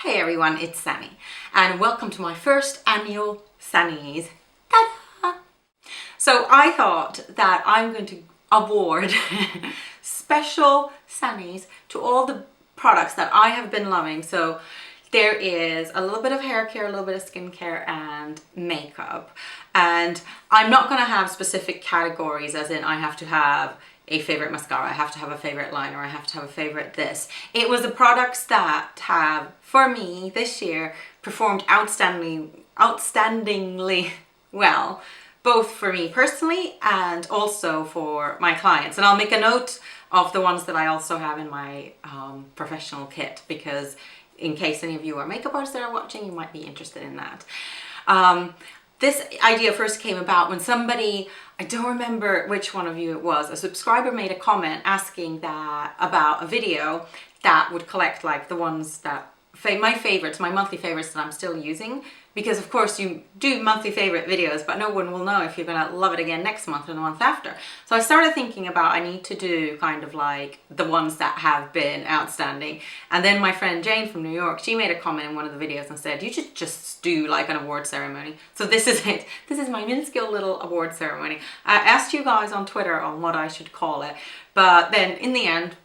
Hey everyone, it's Sanny, and welcome to my first annual Sannies. Ta-da! So I thought that I'm going to award special Sannies to all the products that I have been loving. So there is a little bit of hair care, a little bit of skincare and makeup. And I'm not going to have specific categories as in I have to have a favorite mascara, I have to have a favorite liner, I have to have a favorite this. It was the products that have, for me, this year, performed outstandingly well, both for me personally and also for my clients. And I'll make a note of the ones that I also have in my professional kit, because in case any of you are makeup artists that are watching, you might be interested in that. This idea first came about when somebody, I don't remember which one of you it was, a subscriber made a comment asking that about a video that would collect like the ones that, my favorites, my monthly favorites that I'm still using. Because of course you do monthly favorite videos, but no one will know if you're gonna love it again next month or the month after. So I started thinking about I need to do kind of like the ones that have been outstanding. And then my friend Jane from New York, she made a comment in one of the videos and said, you should just do like an award ceremony. So this is it. This is my minuscule little award ceremony. I asked you guys on Twitter on what I should call it, but then in the end,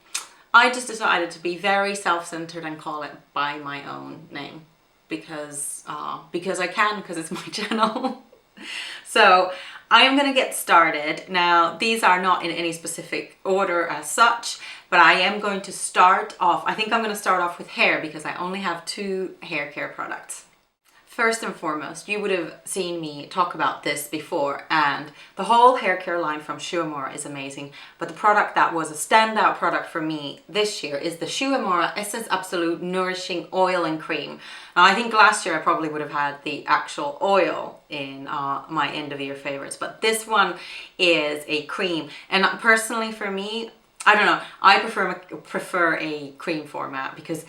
I just decided to be very self-centered and call it by my own name. Because I can, because it's my channel. So I am going to get started. Now, these are not in any specific order as such, but I am going to start off, I think I'm going to start off with hair because I only have 2 hair care products. First and foremost, you would have seen me talk about this before, and the whole hair care line from Shu Uemura is amazing, but the product that was a standout product for me this year is the Shu Uemura Essence Absolute Nourishing Oil and Cream. Now, I think last year I probably would have had the actual oil in my end of year favorites, but this one is a cream, and personally for me, I don't know, I prefer a cream format because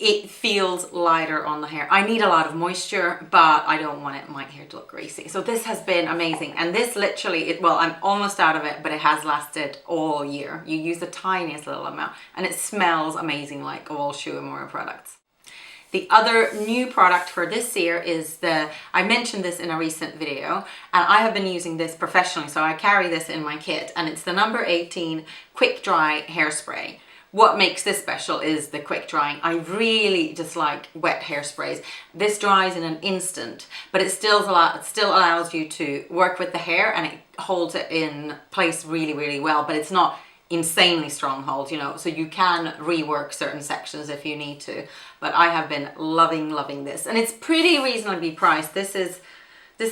it feels lighter on the hair. I need a lot of moisture, but I don't want my hair to look greasy. So this has been amazing. And this literally, well, I'm almost out of it, but it has lasted all year. You use the tiniest little amount and it smells amazing like all Shu Uemura products. The other new product for this year is I mentioned this in a recent video, and I have been using this professionally, so I carry this in my kit, and it's the number 18 Quick Dry Hairspray. What makes this special is the quick drying. I really just like wet hairsprays. This dries in an instant, but it still allows you to work with the hair and it holds it in place really, really well, but it's not insanely strong hold, you know, so you can rework certain sections if you need to. But I have been loving this, and it's pretty reasonably priced. This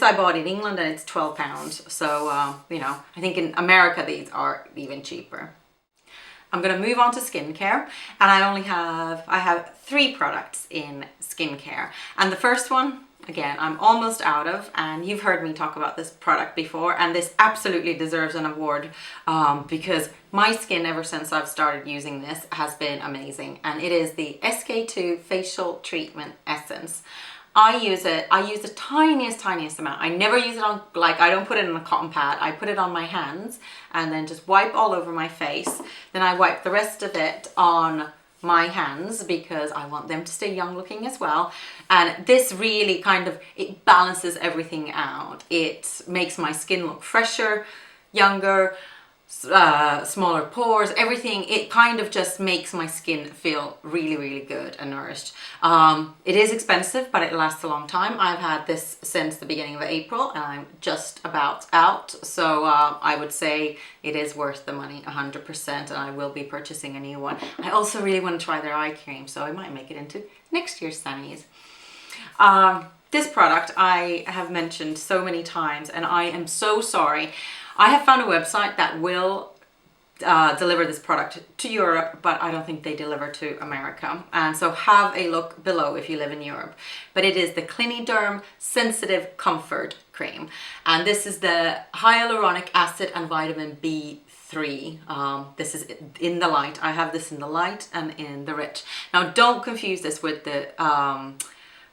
I bought in England and it's £12. So, you know, I think in America these are even cheaper. I'm going to move on to skincare, and I have 3 products in skincare. And the first one, again, I'm almost out of, and you've heard me talk about this product before, and this absolutely deserves an award because my skin ever since I've started using this has been amazing, and it is the SK2 Facial Treatment Essence. I use the tiniest amount. I never use it on, like, I don't put it in a cotton pad. I put it on my hands and then just wipe all over my face. Then I wipe the rest of it on my hands because I want them to stay young looking as well. And this really it balances everything out. It makes my skin look fresher, younger, smaller pores, everything. It kind of just makes my skin feel really good and nourished. It is expensive, but it lasts a long time. I've had this since the beginning of April and I'm just about out, so I would say it is worth the money 100%, and I will be purchasing a new one. I also really want to try their eye cream, so I might make it into next year's Sannies. This product I have mentioned so many times, and I am so sorry. I have found a website that will deliver this product to Europe, but I don't think they deliver to America. And so have a look below if you live in Europe. But it is the Cliniderm Sensitive Comfort Cream. And this is the hyaluronic acid and vitamin B3. This is in the light. I have this in the light and in the rich. Now don't confuse this with the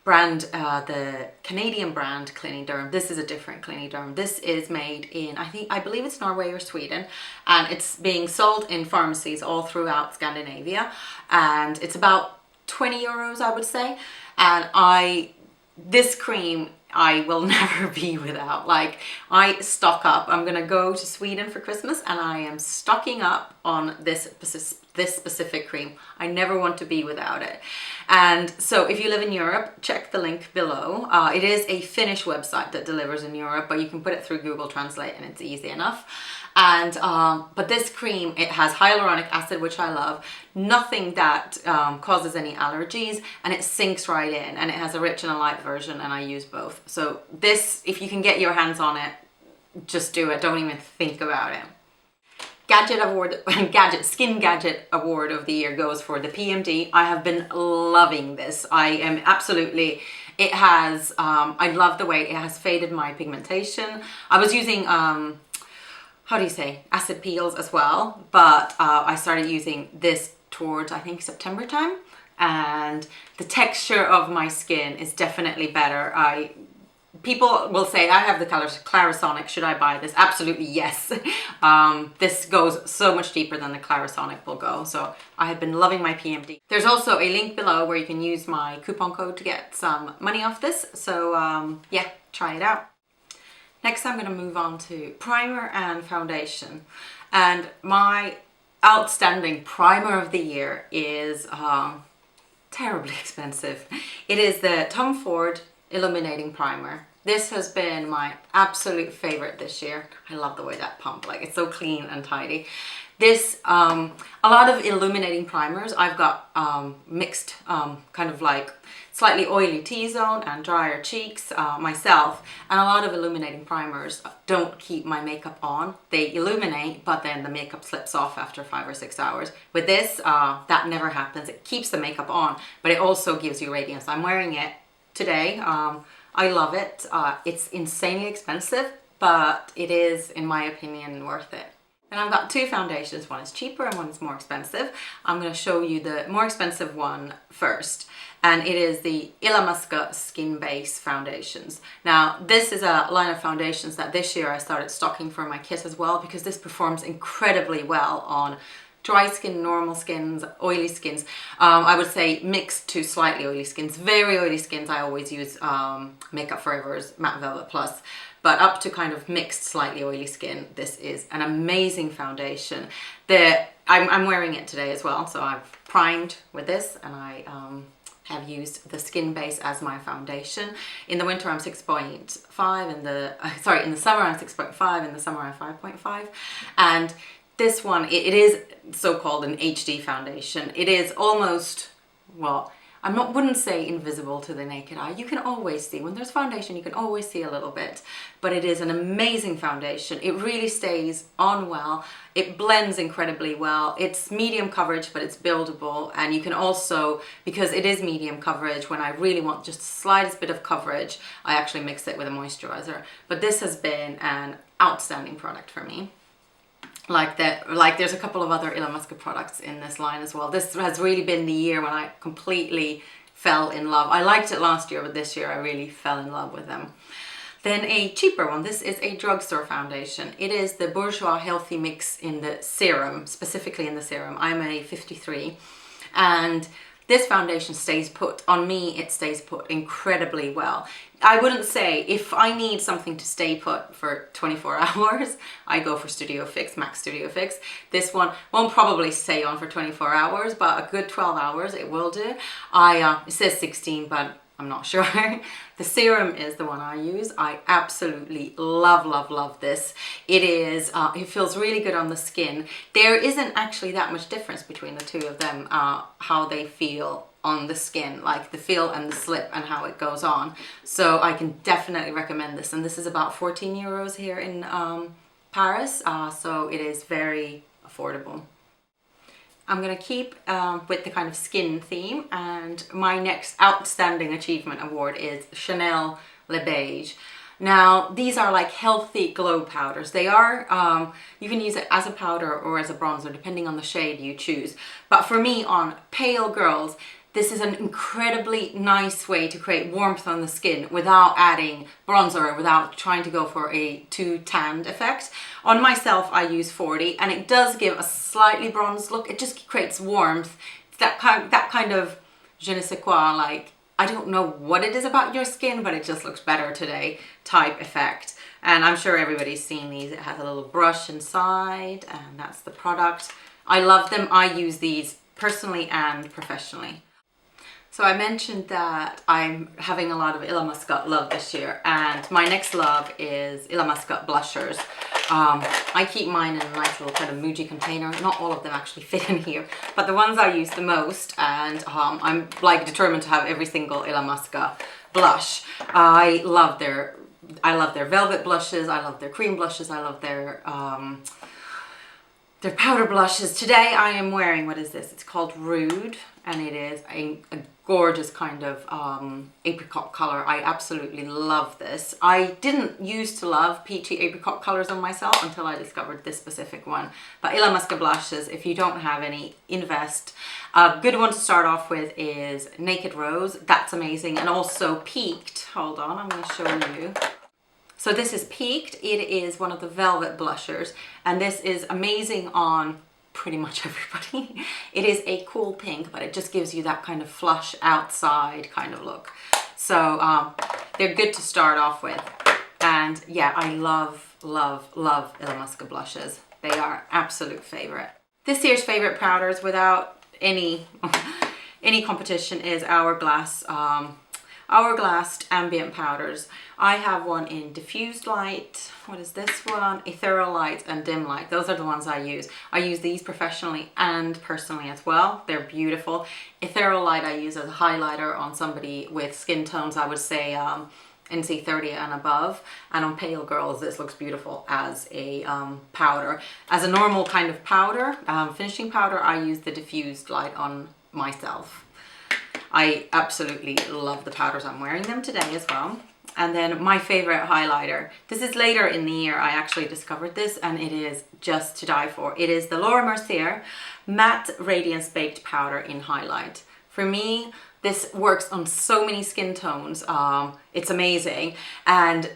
brand, the Canadian brand Cliniderm. This is a different Cliniderm. This is made in, I believe it's Norway or Sweden, and it's being sold in pharmacies all throughout Scandinavia, and it's about 20 euros, I would say. And this cream I will never be without. Like, I stock up. I'm gonna go to Sweden for Christmas and I am stocking up on this specific cream. I never want to be without it. And so if you live in Europe, check the link below. It is a Finnish website that delivers in Europe, but you can put it through Google Translate and it's easy enough. And but this cream, it has hyaluronic acid, which I love, nothing that causes any allergies, and it sinks right in, and it has a rich and a light version, and I use both. So this, if you can get your hands on it, just do it. Don't even think about it. Skin Gadget Award of the Year goes for the PMD. I have been loving this. I am absolutely, it has, I love the way it has faded my pigmentation. I was using, how do you say, acid peels as well, but I started using this towards, I think, September time, and the texture of my skin is definitely better. People will say, I have the Clarisonic, should I buy this? Absolutely yes. This goes so much deeper than the Clarisonic will go, so I have been loving my PMD. There's also a link below where you can use my coupon code to get some money off this, so yeah, try it out. Next, I'm going to move on to primer and foundation. And my outstanding primer of the year is terribly expensive. It is the Tom Ford Illuminating Primer. This has been my absolute favorite this year. I love the way that pump, like, it's so clean and tidy. This, a lot of illuminating primers, I've got mixed kind of like slightly oily T-zone and drier cheeks myself, and a lot of illuminating primers don't keep my makeup on. They illuminate, but then the makeup slips off after 5 or 6 hours. With this, that never happens. It keeps the makeup on, but it also gives you radiance. I'm wearing it today. I love it. It's insanely expensive, but it is, in my opinion, worth it. And I've got two foundations. One is cheaper and one is more expensive. I'm going to show you the more expensive one first. And it is the Illamasqua Skin Base Foundations. Now, this is a line of foundations that this year I started stocking for my kit as well, because this performs incredibly well on dry skin, normal skins, oily skins. I would say mixed to slightly oily skins. Very oily skins, I always use Makeup Forever's Matte Velvet Plus. But up to kind of mixed, slightly oily skin, this is an amazing foundation. I'm wearing it today as well, so I've primed with this, and I have used the Skin Base as my foundation. In the winter I'm 6.5, in the summer I'm 6.5, in the summer I'm 5.5. And this one, it is so-called an HD foundation. It is almost, well, wouldn't say invisible to the naked eye. You can always see, when there's foundation, you can always see a little bit, but it is an amazing foundation. It really stays on well. It blends incredibly well. It's medium coverage, but it's buildable. And you can also, because it is medium coverage, when I really want just the slightest bit of coverage, I actually mix it with a moisturizer. But this has been an outstanding product for me. Like there's a couple of other Illamasqua products in this line as well. This has really been the year when I completely fell in love. I liked it last year, but this year I really fell in love with them. Then a cheaper one. This is a drugstore foundation. It is the Bourjois Healthy Mix in the serum, specifically in the serum. I'm a 53, and this foundation stays put. On me, it stays put incredibly well. I wouldn't say, if I need something to stay put for 24 hours, I go for Studio Fix, MAC Studio Fix. This one won't probably stay on for 24 hours, but a good 12 hours it will do. It says 16, but I'm not sure. The serum is the one I use. I absolutely love, love, love this. It is, it feels really good on the skin. There isn't actually that much difference between the two of them, how they feel on the skin, like the feel and the slip and how it goes on. So I can definitely recommend this. And this is about 14 euros here in Paris. So it is very affordable. I'm going to keep with the kind of skin theme, and my next outstanding achievement award is Chanel Le Beige. Now, these are like healthy glow powders. They are, you can use it as a powder or as a bronzer, depending on the shade you choose. But for me, on pale girls, this is an incredibly nice way to create warmth on the skin without adding bronzer, without trying to go for a too tanned effect. On myself, I use 40, and it does give a slightly bronzed look. It just creates warmth. It's that kind of je ne sais quoi, like, I don't know what it is about your skin, but it just looks better today type effect. And I'm sure everybody's seen these. It has a little brush inside, and that's the product. I love them. I use these personally and professionally. So I mentioned that I'm having a lot of Illamasqut love this year, and my next love is Illamasqut blushers. I keep mine in a nice little kind of Muji container. Not all of them actually fit in here, but the ones I use the most, and I'm like determined to have every single Illamasqut blush. I love their velvet blushes. I love their cream blushes. I love their powder blushes. Today I am wearing, what is this? It's called Rude, and it is a gorgeous kind of apricot color. I absolutely love this. I didn't used to love peachy apricot colors on myself until I discovered this specific one. But Illamasqut blushes, if you don't have any, invest. A good one to start off with is Naked Rose. That's amazing. And also Peaked. Hold on, I'm going to show you. So this is Peaked. It is one of the velvet blushers, and this is amazing on pretty much everybody. It is a cool pink, but it just gives you that kind of flush outside kind of look. So they're good to start off with. And yeah, I love, love, love Illamasqut blushes. They are absolute favorite. This year's favorite powders, without any competition, is Hourglass ambient powders. I have one in diffused light. What is this one? Ethereal light and dim light. Those are the ones I use. I use these professionally and personally as well. They're beautiful. Ethereal light I use as a highlighter on somebody with skin tones, I would say NC30 and above. And on pale girls, this looks beautiful as a powder. As a normal kind of powder, finishing powder, I use the diffused light on myself. I absolutely love the powders. I'm wearing them today as well. And then my favorite highlighter. This is later in the year I actually discovered this, and it is just to die for. It is the Laura Mercier Matte Radiance Baked Powder in Highlight. For me, this works on so many skin tones. It's amazing. And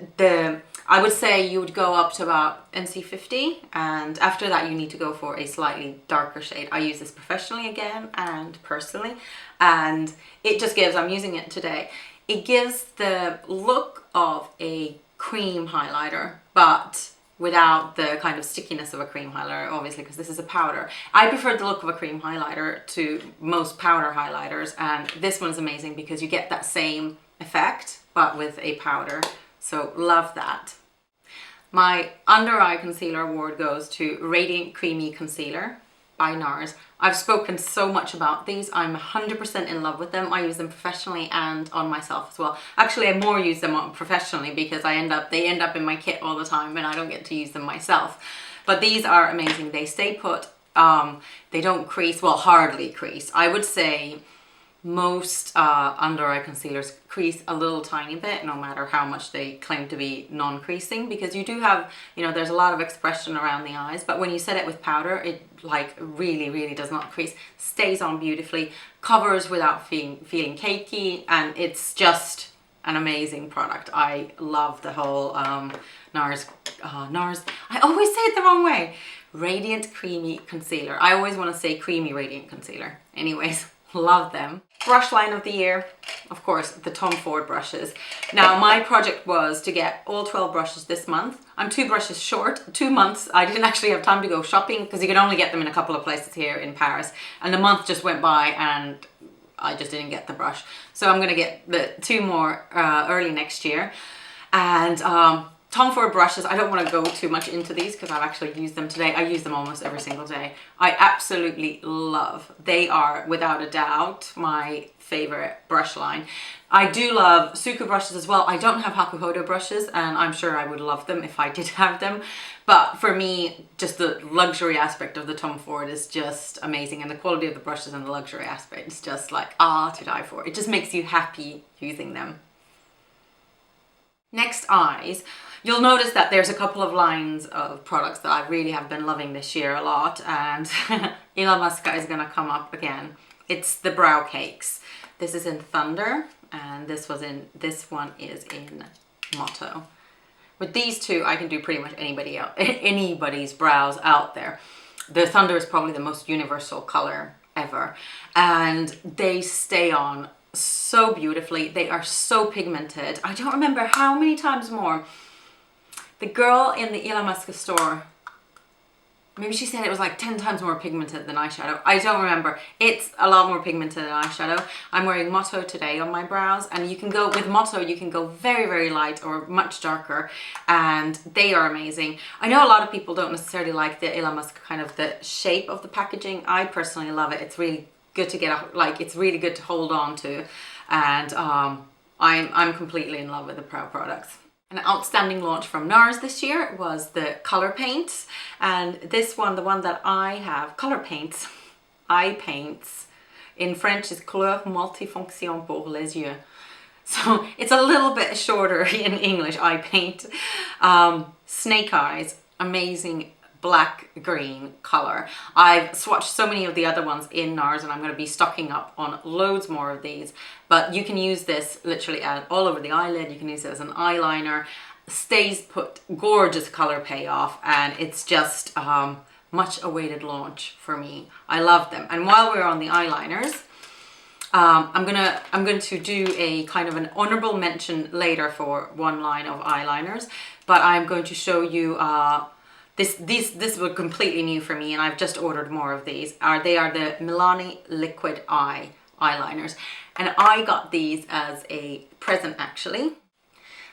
I would say you would go up to about NC50, and after that you need to go for a slightly darker shade. I use this professionally again and personally, and it just gives, I'm using it today, it gives the look of a cream highlighter, but without the kind of stickiness of a cream highlighter, obviously, because this is a powder. I prefer the look of a cream highlighter to most powder highlighters, and this one's amazing because you get that same effect, but with a powder. So love that. My under eye concealer award goes to Radiant Creamy Concealer by NARS. I've spoken so much about these. I'm 100% in love with them. I use them professionally and on myself as well. Actually, I more use them professionally because they end up in my kit all the time and I don't get to use them myself. But these are amazing. They stay put. They don't crease, well, hardly crease. I would say most under eye concealers crease a little tiny bit, no matter how much they claim to be non-creasing, because you do have, you know, there's a lot of expression around the eyes, but when you set it with powder, it like really does not crease, stays on beautifully, covers without feeling cakey, and it's just an amazing product. I love the whole NARS, I always say it the wrong way, Radiant Creamy Concealer. I always want to say Creamy Radiant Concealer. Anyways, love them. Brush line of the year, of course, the Tom Ford brushes. Now, my project was to get all 12 brushes this month. I'm 2 brushes short, 2 months. I didn't actually have time to go shopping because you can only get them in a couple of places here in Paris. And the month just went by and I just didn't get the brush. So I'm going to get the 2 more early next year. And Tom Ford brushes, I don't want to go too much into these because I've actually used them today. I use them almost every single day. I absolutely love. They are, without a doubt, my favorite brush line. I do love Suku brushes as well. I don't have Hakuhodo brushes, and I'm sure I would love them if I did have them. But for me, just the luxury aspect of the Tom Ford is just amazing. And the quality of the brushes and the luxury aspect is just like, to die for. It just makes you happy using them. Next, eyes. You'll notice that there's a couple of lines of products that I really have been loving this year a lot, and Illamasqut is going to come up again. It's the brow cakes. This is in Thunder, and this one is in Motto. With these two, I can do pretty much anybody's brows out there. The Thunder is probably the most universal color ever, and they stay on so beautifully. They are so pigmented. I don't remember how many times more the girl in the Elon Musk store, maybe she said it was like 10 times more pigmented than eyeshadow. I don't remember. It's a lot more pigmented than eyeshadow. I'm wearing Motto today on my brows, and you can go with Motto, you can go very, very light or much darker, and they are amazing. I know a lot of people don't necessarily like the Elon Musk kind of the shape of the packaging. I personally love it. It's really good to get, like, it's really good to hold on to, and I'm completely in love with the products. An outstanding launch from NARS this year was the color paints, and this one, the one that I have, color paints, eye paints, in French is couleur multifonction pour les yeux. So it's a little bit shorter in English, eye paint. Snake eyes, amazing black green color. I've swatched so many of the other ones in NARS, and I'm going to be stocking up on loads more of these, but you can use this literally all over the eyelid. You can use it as an eyeliner. Stays put, gorgeous color payoff, and it's just much awaited launch for me. I love them. And while we're on the eyeliners, I'm going to do a kind of an honorable mention later for one line of eyeliners, but I'm going to show you this was completely new for me, and I've just ordered more of these. They are the Milani Liquid Eye eyeliners, and I got these as a present actually.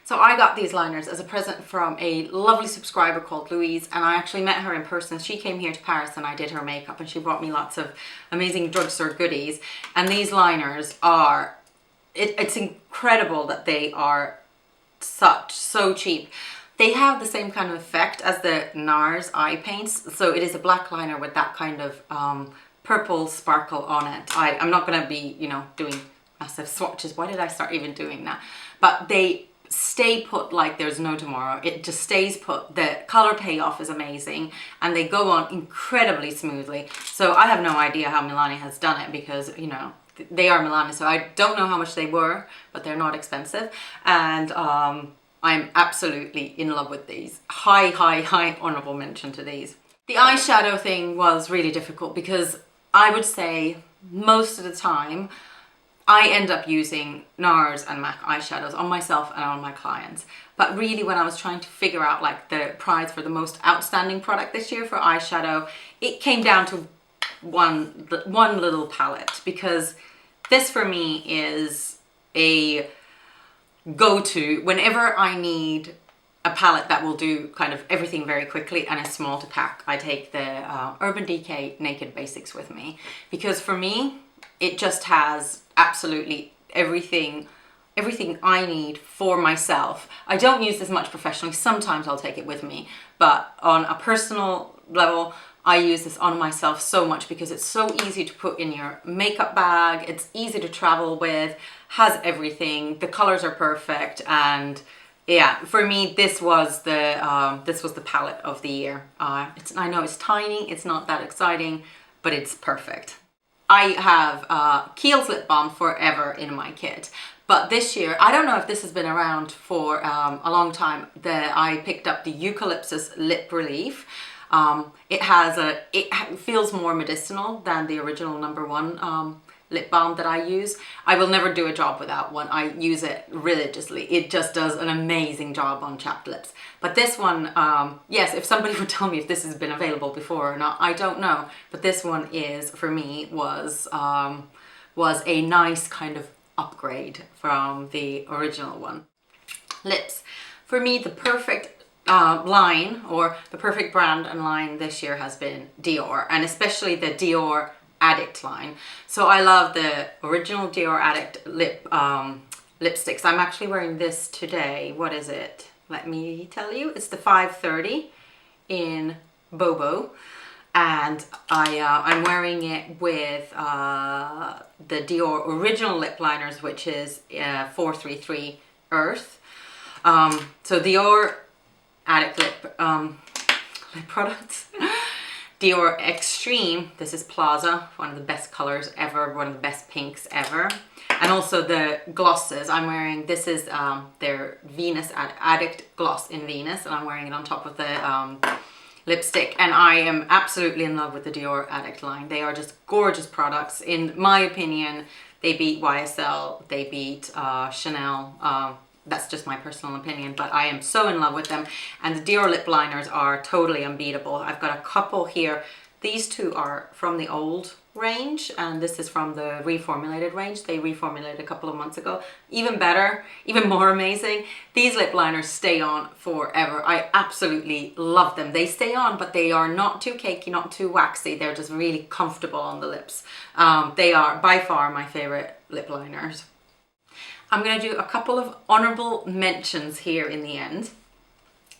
So I got these liners as a present from a lovely subscriber called Louise, and I actually met her in person. She came here to Paris and I did her makeup, and she brought me lots of amazing drugstore goodies. And these liners are, it's incredible that they are so cheap. They have the same kind of effect as the NARS eye paints. So it is a black liner with that kind of purple sparkle on it. I'm not going to be, you know, doing massive swatches. Why did I start even doing that? But they stay put like there's no tomorrow. It just stays put. The color payoff is amazing, and they go on incredibly smoothly. So I have no idea how Milani has done it, because, you know, they are Milani. So I don't know how much they were, but they're not expensive. And I'm absolutely in love with these. High honorable mention to these. The eyeshadow thing was really difficult, because I would say most of the time I end up using NARS and MAC eyeshadows on myself and on my clients. But really, when I was trying to figure out like the prize for the most outstanding product this year for eyeshadow, it came down to one little palette, because this for me is a go-to whenever I need a palette that will do kind of everything very quickly and is small to pack. I take the Urban Decay Naked Basics with me, because for me it just has absolutely everything I need for myself. I don't use this much professionally. Sometimes I'll take it with me, but on a personal level I use this on myself so much, because it's so easy to put in your makeup bag. It's easy to travel with, has everything. The colors are perfect, and yeah, for me this was the palette of the year. I know it's tiny, it's not that exciting, but it's perfect. I have Kiehl's lip balm forever in my kit, but this year, I don't know if this has been around for a long time, I picked up the Eucalyptus Lip Relief. It feels more medicinal than the original #1 lip balm that I use. I will never do a job without one. I use it religiously. It just does an amazing job on chapped lips. But this one, yes, if somebody would tell me if this has been available before or not, I don't know. But this one is, for me, was a nice kind of upgrade from the original one. Lips. For me, the perfect line, or the perfect brand and line this year has been Dior, and especially the Dior Addict line. So I love the original Dior Addict lipsticks. I'm actually wearing this today. What is it? Let me tell you. It's the 530 in Bobo, and I'm wearing it with the Dior original lip liners, which is 433 Earth. So Dior Addict lip products. Dior Extreme, this is Plaza, one of the best colors ever, one of the best pinks ever. And also the glosses, I'm wearing, this is their Venus Addict gloss in Venus, and I'm wearing it on top of the lipstick, and I am absolutely in love with the Dior Addict line. They are just gorgeous products. In my opinion, they beat YSL, they beat Chanel. That's just my personal opinion, but I am so in love with them. And the Dior lip liners are totally unbeatable. I've got a couple here. These two are from the old range, and this is from the reformulated range. They reformulated a couple of months ago. Even better, even more amazing. These lip liners stay on forever. I absolutely love them. They stay on, but they are not too cakey, not too waxy. They're just really comfortable on the lips. They are by far my favorite lip liners. I'm going to do a couple of honorable mentions here in the end.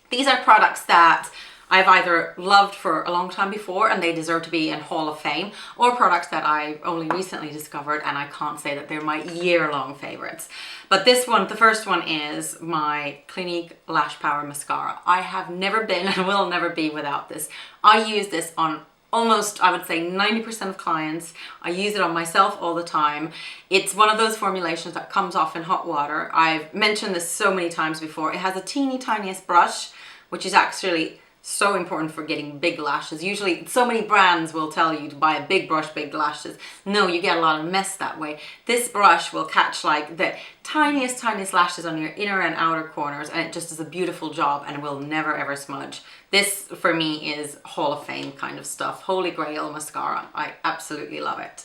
These are products that I've either loved for a long time before and they deserve to be in Hall of Fame, or products that I only recently discovered and I can't say that they're my year-long favorites. But this one, the first one, is my Clinique Lash Power Mascara. I have never been and will never be without this. I use this on almost, I would say, 90% of clients. I use it on myself all the time. It's one of those formulations that comes off in hot water. I've mentioned this so many times before. It has a teeny tiniest brush, which is actually so important for getting big lashes. Usually, so many brands will tell you to buy a big brush, big lashes. No, you get a lot of mess that way. This brush will catch like the tiniest lashes on your inner and outer corners, and it just does a beautiful job and will never ever smudge. This for me is Hall of Fame kind of stuff. Holy Grail mascara. I absolutely love it.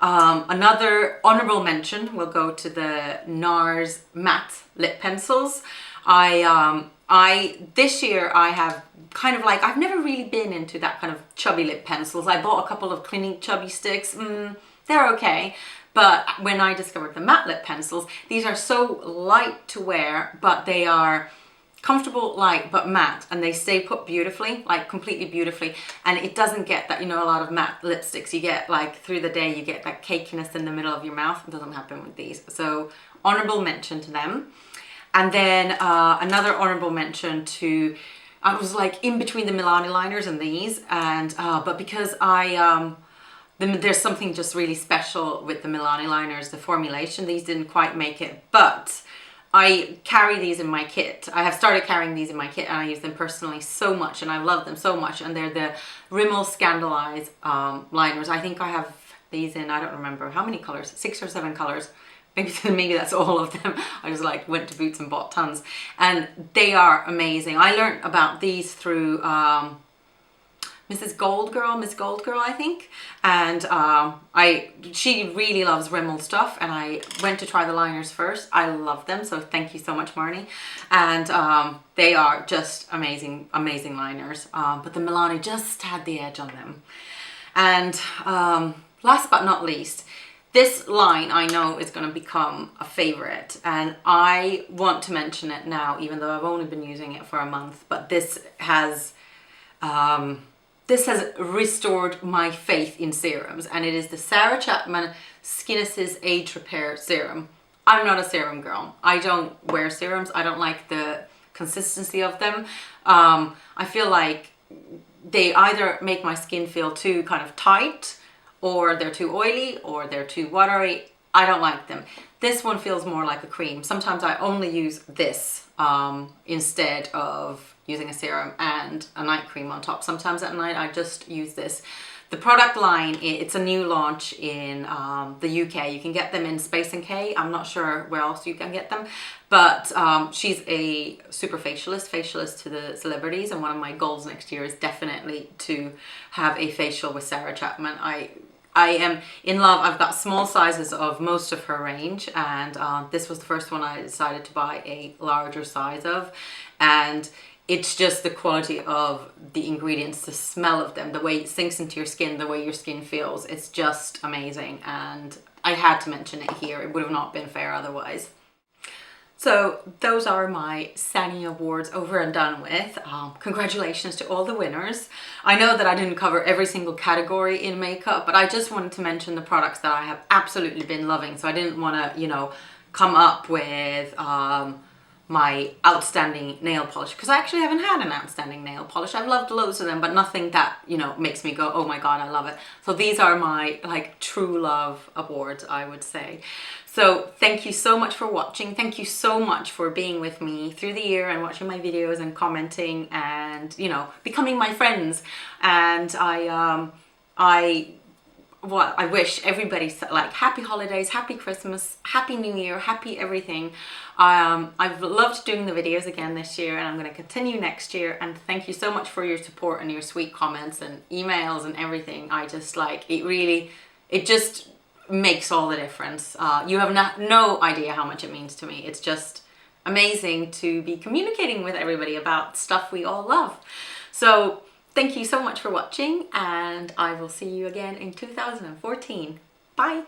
Another honorable mention will go to the NARS matte lip pencils. This year I have kind of like, I've never really been into that kind of chubby lip pencils. I bought a couple of Clinique chubby sticks. They're okay. But when I discovered the matte lip pencils, these are so light to wear, but they are comfortable, light, but matte, and they stay put beautifully, like completely beautifully. And it doesn't get that, you know, a lot of matte lipsticks, you get like through the day, you get that cakiness in the middle of your mouth. It doesn't happen with these. So honorable mention to them. And then another honorable mention to, I was like in between the Milani liners and these, and but because there's something just really special with the Milani liners, the formulation. These didn't quite make it, but I carry these in my kit. I have started carrying these in my kit and I use them personally so much, and I love them so much. And they're the Rimmel Scandaleyes liners. I think I have these in, I don't remember how many colors, 6 or 7 colors. Maybe that's all of them. I just like went to Boots and bought tons, and they are amazing. I learned about these through Miss Gold Girl, I think, and she really loves Rimmel stuff, and I went to try the liners first. I love them, so thank you so much, Marnie. And they are just amazing liners. But the Milani just had the edge on them. And last but not least, this line I know is going to become a favorite, and I want to mention it now, even though I've only been using it for a month. But this has restored my faith in serums, and it is the Sarah Chapman Skin Assist Age Repair Serum. I'm not a serum girl. I don't wear serums. I don't like the consistency of them. I feel like they either make my skin feel too kind of tight, or they're too oily, or they're too watery. I don't like them. This one feels more like a cream. Sometimes I only use this instead of using a serum and a night cream on top. Sometimes at night I just use this. The product line, it's a new launch in the UK. You can get them in Space & K. I'm not sure where else you can get them. But she's a super facialist to the celebrities. And one of my goals next year is definitely to have a facial with Sarah Chapman. I am in love. I've got small sizes of most of her range. And this was the first one I decided to buy a larger size of. And it's just the quality of the ingredients, the smell of them, the way it sinks into your skin, the way your skin feels. It's just amazing, and I had to mention it here. It would have not been fair otherwise. So those are my Sani Awards over and done with. Congratulations to all the winners. I know that I didn't cover every single category in makeup, but I just wanted to mention the products that I have absolutely been loving. So I didn't want to, you know, come up with my outstanding nail polish, because I actually haven't had an outstanding nail polish. I've loved loads of them, but nothing that, you know, makes me go, oh my God, I love it. So these are my like true love awards, I would say. So thank you so much for watching. Thank you so much for being with me through the year and watching my videos and commenting and, you know, becoming my friends. And I wish everybody like happy holidays, happy Christmas, happy New Year, happy everything. I've loved doing the videos again this year, and I'm going to continue next year. And thank you so much for your support and your sweet comments and emails and everything. I just like it, really, it just makes all the difference. You have no idea how much it means to me. It's just amazing to be communicating with everybody about stuff we all love. So thank you so much for watching, and I will see you again in 2014. Bye!